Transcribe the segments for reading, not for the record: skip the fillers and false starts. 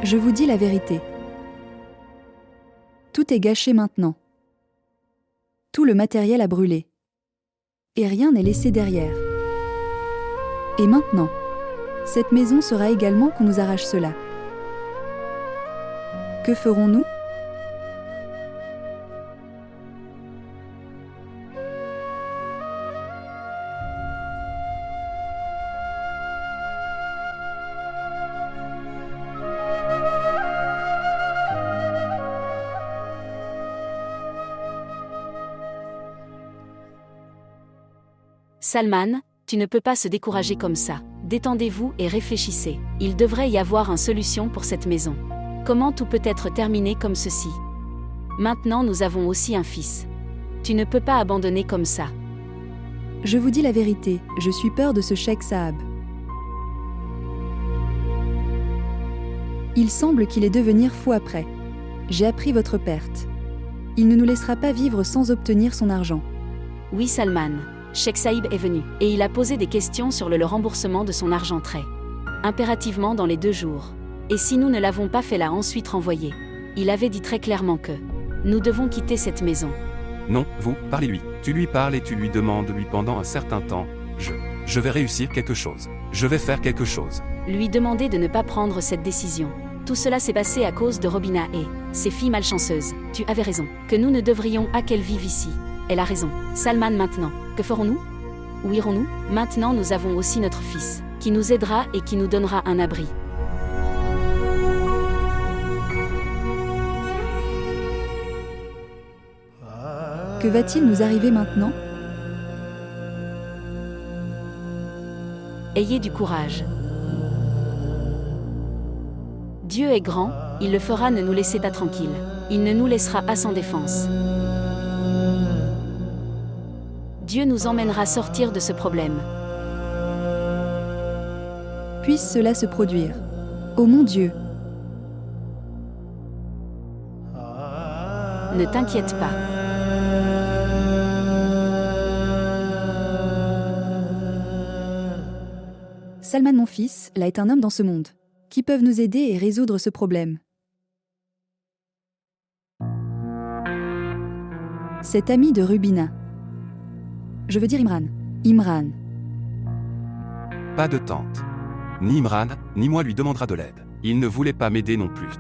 Je vous dis la vérité. Tout est gâché maintenant. Tout le matériel a brûlé. Et rien n'est laissé derrière. Et maintenant, cette maison sera également qu'on nous arrache cela. Que ferons-nous ? Salman, tu ne peux pas se décourager comme ça. Détendez-vous et réfléchissez. Il devrait y avoir une solution pour cette maison. Comment tout peut être terminé comme ceci ? Maintenant nous avons aussi un fils. Tu ne peux pas abandonner comme ça. Je vous dis la vérité, je suis peur de ce Cheikh Saab. Il semble qu'il est devenir fou après. J'ai appris votre perte. Il ne nous laissera pas vivre sans obtenir son argent. Oui Salman, Cheikh Saïb est venu, et il a posé des questions sur le remboursement de son argent très impérativement dans les 2 jours. Et si nous ne l'avons pas fait l'a ensuite renvoyé. Il avait dit très clairement que nous devons quitter cette maison. Non, vous, parlez-lui. Tu lui parles et tu lui demandes lui pendant un certain temps. Je vais réussir quelque chose. Je vais faire quelque chose. Lui demander de ne pas prendre cette décision. Tout cela s'est passé à cause de Robina et ses filles malchanceuses. Tu avais raison. Que nous ne devrions pas qu'elles vivent ici. Elle a raison. Salman maintenant, que ferons-nous ? Où irons-nous ? Maintenant nous avons aussi notre fils, qui nous aidera et qui nous donnera un abri. Que va-t-il nous arriver maintenant ? Ayez du courage. Dieu est grand, il le fera, ne nous laissez pas tranquilles. Il ne nous laissera pas sans défense. Dieu nous emmènera sortir de ce problème. Puisse cela se produire. Ô mon Dieu ! Ne t'inquiète pas. Salman mon fils, là est un homme dans ce monde, qui peuvent nous aider et résoudre ce problème. Cet ami de Rubina. Je veux dire Imran. Imran. Pas de tante. Ni Imran, ni moi lui demandera de l'aide. Il ne voulait pas m'aider non plus.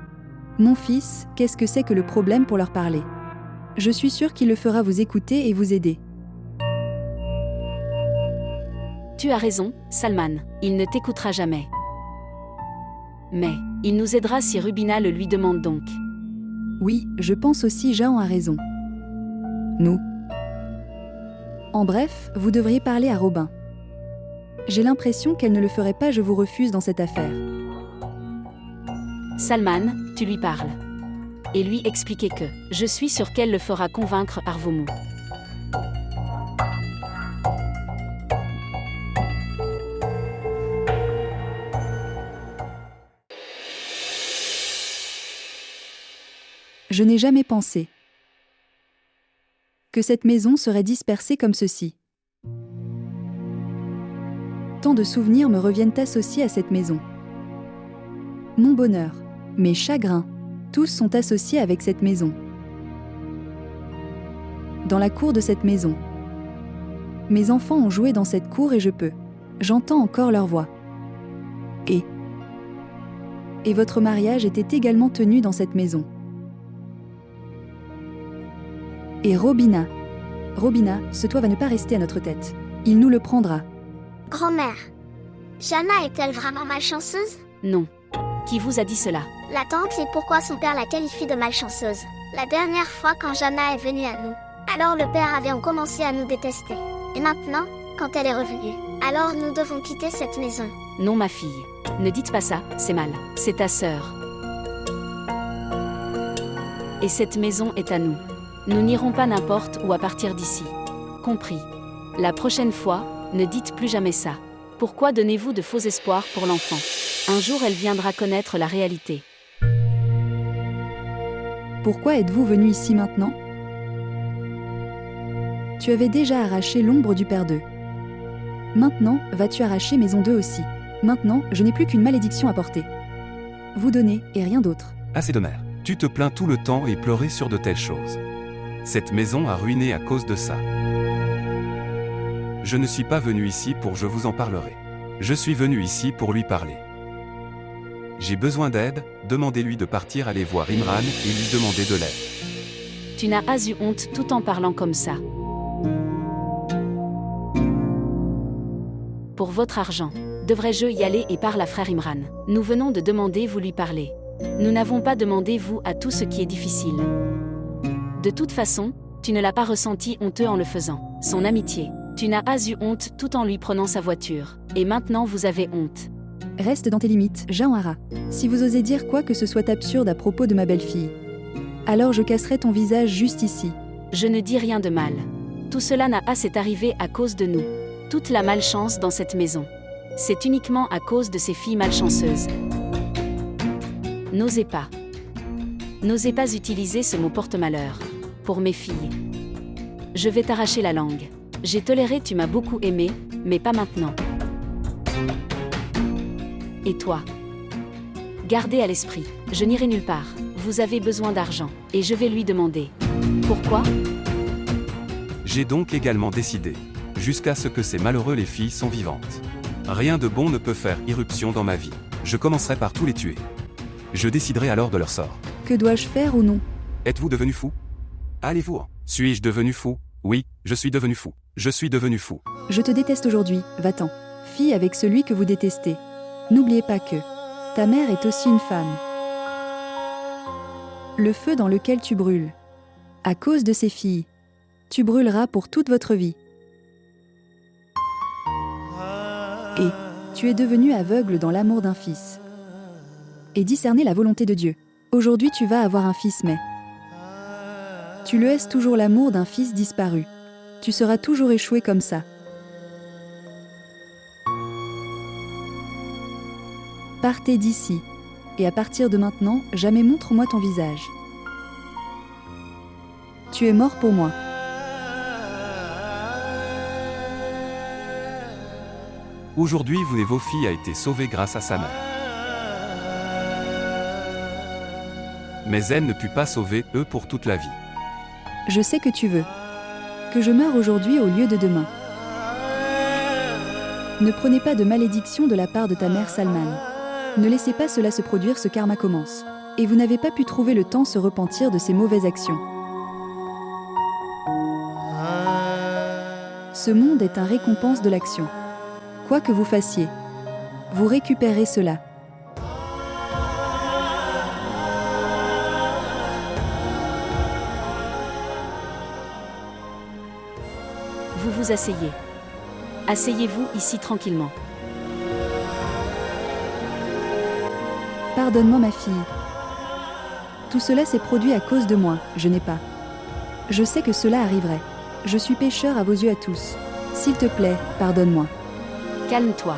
Mon fils, qu'est-ce que c'est que le problème pour leur parler ? Je suis sûre qu'il le fera vous écouter et vous aider. Tu as raison, Salman, il ne t'écoutera jamais. Mais, il nous aidera si Rubina le lui demande donc. Oui, je pense aussi Jean a raison. Nous. En bref, vous devriez parler à Robin. J'ai l'impression qu'elle ne le ferait pas, je vous refuse dans cette affaire. Salman, tu lui parles. Et lui expliquer que je suis sûre qu'elle le fera convaincre Arvomou. Je n'ai jamais pensé que cette maison serait dispersée comme ceci. Tant de souvenirs me reviennent associés à cette maison. Mon bonheur, mes chagrins, tous sont associés avec cette maison. Dans la cour de cette maison. Mes enfants ont joué dans cette cour et j'entends encore leur voix. Et votre mariage était également tenu dans cette maison. Et Robina, ce toit va ne pas rester à notre tête. Il nous le prendra. Grand-mère, Jana est-elle vraiment malchanceuse ? Non. Qui vous a dit cela ? La tante sait pourquoi son père la qualifie de malchanceuse. La dernière fois quand Jana est venue à nous, alors le père avait commencé à nous détester. Et maintenant, quand elle est revenue, alors nous devons quitter cette maison. Non ma fille, ne dites pas ça, c'est mal. C'est ta sœur. Et cette maison est à nous. Nous n'irons pas n'importe où à partir d'ici. Compris. La prochaine fois, ne dites plus jamais ça. Pourquoi donnez-vous de faux espoirs pour l'enfant ? Un jour elle viendra connaître la réalité. Pourquoi êtes-vous venu ici maintenant ? Tu avais déjà arraché l'ombre du Père 2. Maintenant, vas-tu arracher Maison 2 aussi ? Maintenant, je n'ai plus qu'une malédiction à porter. Vous donner, et rien d'autre. Assez de mère. Tu te plains tout le temps et pleurer sur de telles choses. Cette maison a ruiné à cause de ça. Je ne suis pas venu ici pour je vous en parlerai. Je suis venu ici pour lui parler. J'ai besoin d'aide, demandez-lui de partir aller voir Imran et lui demander de l'aide. Tu n'as pas eu honte tout en parlant comme ça. Pour votre argent, devrais-je y aller et parler à frère Imran? Nous venons de demander vous lui parler. Nous n'avons pas demandé vous à tout ce qui est difficile. De toute façon, tu ne l'as pas ressenti honteux en le faisant. Son amitié. Tu n'as pas eu honte tout en lui prenant sa voiture. Et maintenant vous avez honte. Reste dans tes limites, Jawhara. Si vous osez dire quoi que ce soit absurde à propos de ma belle-fille, alors je casserai ton visage juste ici. Je ne dis rien de mal. Tout cela n'a pas s'est arrivé à cause de nous. Toute la malchance dans cette maison. C'est uniquement à cause de ces filles malchanceuses. N'osez pas. N'osez pas utiliser ce mot porte-malheur. Pour mes filles. Je vais t'arracher la langue. J'ai toléré, tu m'as beaucoup aimé, mais pas maintenant. Et toi? Gardez à l'esprit, je n'irai nulle part. Vous avez besoin d'argent, et je vais lui demander. Pourquoi? J'ai donc également décidé, jusqu'à ce que ces malheureux les filles sont vivantes. Rien de bon ne peut faire irruption dans ma vie. Je commencerai par tous les tuer. Je déciderai alors de leur sort. Que dois-je faire ou non? Êtes-vous devenu fou? Allez-vous? Suis-je devenu fou? Oui, je suis devenu fou. Je suis devenu fou. Je te déteste aujourd'hui, va-t'en. Fille avec celui que vous détestez. N'oubliez pas que ta mère est aussi une femme. Le feu dans lequel tu brûles. À cause de ces filles, tu brûleras pour toute votre vie. Et tu es devenu aveugle dans l'amour d'un fils. Et discerner la volonté de Dieu. Aujourd'hui tu vas avoir un fils mais tu le hais toujours l'amour d'un fils disparu. Tu seras toujours échoué comme ça. Partez d'ici. Et à partir de maintenant, jamais montre-moi ton visage. Tu es mort pour moi. Aujourd'hui, vous et vos filles a été sauvée grâce à sa mère. Mais elle ne put pas sauver eux pour toute la vie. Je sais que tu veux. Que je meure aujourd'hui au lieu de demain. Ne prenez pas de malédiction de la part de ta mère Salman. Ne laissez pas cela se produire, ce karma commence. Et vous n'avez pas pu trouver le temps de se repentir de ces mauvaises actions. Ce monde est un récompense de l'action. Quoi que vous fassiez, vous récupérez cela. Vous vous asseyez. Asseyez-vous ici tranquillement. Pardonne-moi ma fille. Tout cela s'est produit à cause de moi, je n'ai pas. Je sais que cela arriverait. Je suis pécheur à vos yeux à tous. S'il te plaît, pardonne-moi. Calme-toi.